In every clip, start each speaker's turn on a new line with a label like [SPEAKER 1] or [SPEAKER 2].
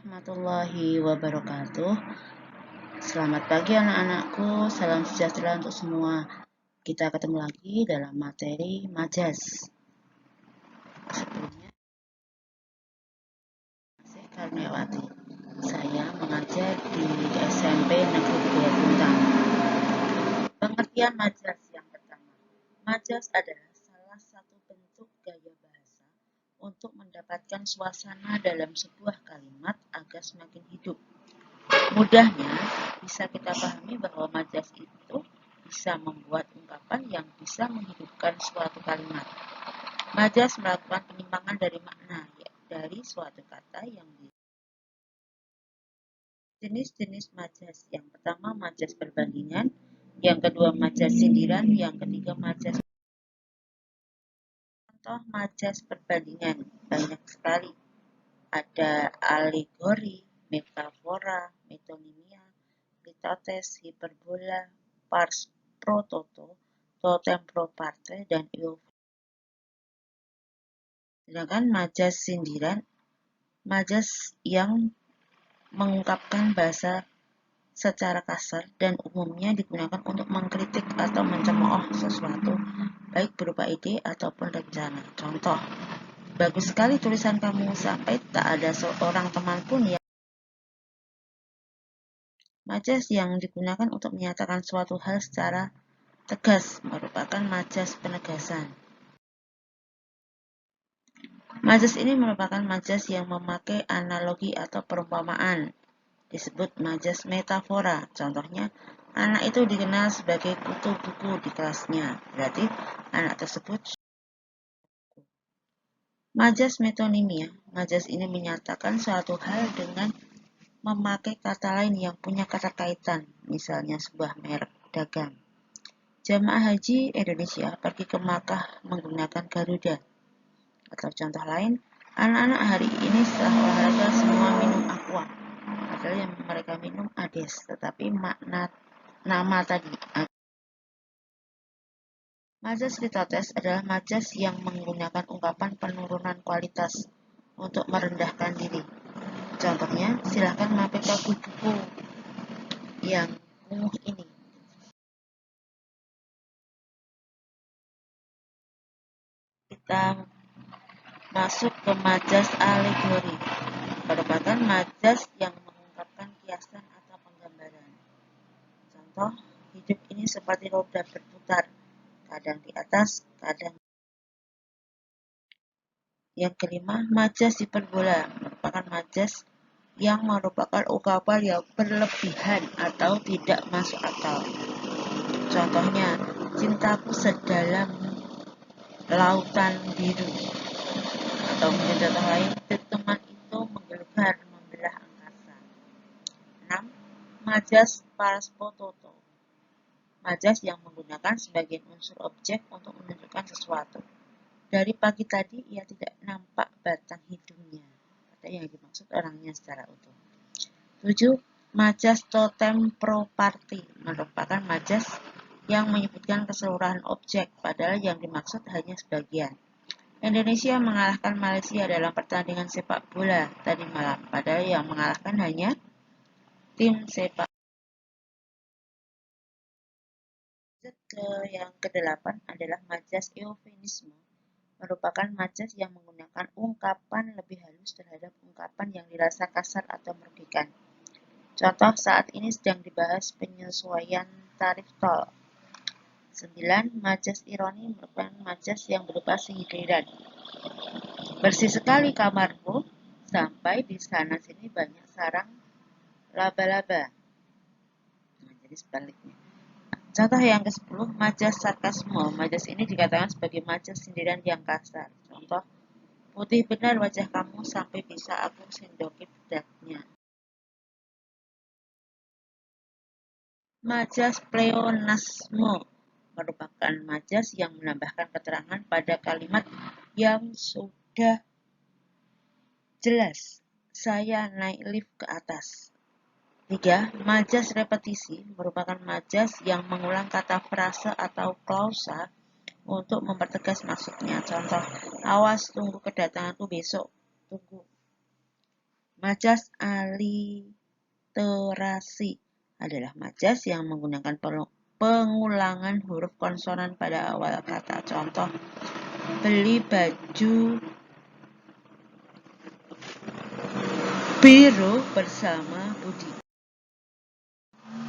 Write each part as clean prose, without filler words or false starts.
[SPEAKER 1] Warahmatullahi wabarakatuh. Selamat pagi anak-anakku, salam sejahtera untuk semua. Kita ketemu lagi dalam materi majas. Sebelumnya, saya Karniawati. Saya mengajar di SMP Negeri 2 Puntang. Pengertian majas yang pertama. Majas adalah salah satu bentuk gaya bahasa untuk mendapatkan suasana dalam sebuah kalimat agar semakin hidup. Mudahnya, bisa kita pahami bahwa majas itu bisa membuat ungkapan yang bisa menghidupkan suatu kalimat. Majas melakukan penyimpangan dari makna dari suatu kata yang jenis-jenis majas. Yang pertama, majas perbandingan. Yang kedua, majas sindiran. Yang ketiga, majas. Contoh majas perbandingan banyak sekali. Ada alegori, metafora, metonimia, litotes, hiperbola, pars pro toto, totem pro parte, dan eufemisme. Sedangkan majas sindiran, majas yang mengungkapkan bahasa secara kasar dan umumnya digunakan untuk mengkritik atau mencemooh sesuatu, baik berupa ide ataupun rencana. Contoh, bagus sekali tulisan kamu sampai tak ada seorang teman pun yang. Majas yang digunakan untuk menyatakan suatu hal secara tegas merupakan majas penegasan. Majas ini merupakan majas yang memakai analogi atau perumpamaan. Disebut majas metafora. Contohnya, anak itu dikenal sebagai kutu buku di kelasnya. Berarti anak tersebut. Majas metonimia. Majas ini menyatakan suatu hal dengan memakai kata lain yang punya keterkaitan, misalnya sebuah merek dagang. Jamaah haji Indonesia pergi ke Makkah menggunakan Garuda. Atau contoh lain, anak-anak hari ini setelah olahraga semua minum aqua. Padahal yang mereka minum ades, tetapi makna nama tadi. Majas litotes adalah majas yang menggunakan ungkapan penurunan kualitas untuk merendahkan diri. Contohnya, silahkan mampir ke buku yang kumuh ini. Kita masuk ke majas alegori. Merupakan majas yang mengungkapkan kiasan atau penggambaran. Contoh, hidup ini seperti roda berputar, kadang di atas, kadang. Yang kelima, majas hiperbola merupakan majas yang merupakan ungkapan yang berlebihan atau tidak masuk akal. Contohnya, cintaku sedalam lautan biru. Atau mungkin contoh lain, teman itu menggegar membelah angkasa. 6. Majas paraspototo. Majas yang menggunakan sebagian unsur objek untuk menunjukkan sesuatu. Dari pagi tadi ia tidak nampak batang hidungnya. Ada yang dimaksud orangnya secara utuh. 7. Majas totem pro party merupakan majas yang menyebutkan keseluruhan objek, padahal yang dimaksud hanya sebagian. Indonesia mengalahkan Malaysia dalam pertandingan sepak bola tadi malam, padahal yang mengalahkan hanya tim sepak. Yang kedelapan adalah majas eufemisme, merupakan majas yang menggunakan ungkapan lebih halus terhadap ungkapan yang dirasa kasar atau merugikan. Contoh, saat ini sedang dibahas penyesuaian tarif tol. 9. Majas ironi merupakan majas yang berupa sindiran. Bersih sekali kamarmu, sampai di sana sini banyak sarang laba-laba. Nah, jadi sebaliknya. Contoh yang ke-10, majas sarkasme. Majas ini dikatakan sebagai majas sindiran yang kasar. Contoh, putih benar wajah kamu sampai bisa aku sendoki bedaknya. Majas pleonasme merupakan majas yang menambahkan keterangan pada kalimat yang sudah jelas. Saya naik lift ke atas. 3. Majas repetisi merupakan majas yang mengulang kata frase atau klausa untuk mempertegas maksudnya. Contoh, awas tunggu kedatanganku besok. Tunggu. Majas aliterasi adalah majas yang menggunakan pengulangan huruf konsonan pada awal kata. Contoh, beli baju biru bersama Budi.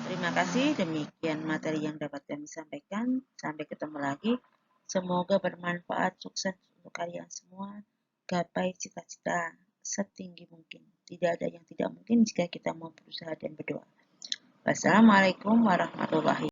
[SPEAKER 1] Terima kasih, demikian materi yang dapat kami sampaikan. Sampai ketemu lagi. Semoga bermanfaat, sukses untuk kalian semua. Gapai cita-cita setinggi mungkin. Tidak ada yang tidak mungkin jika kita mau berusaha dan berdoa. Wassalamualaikum warahmatullahi wabarakatuh.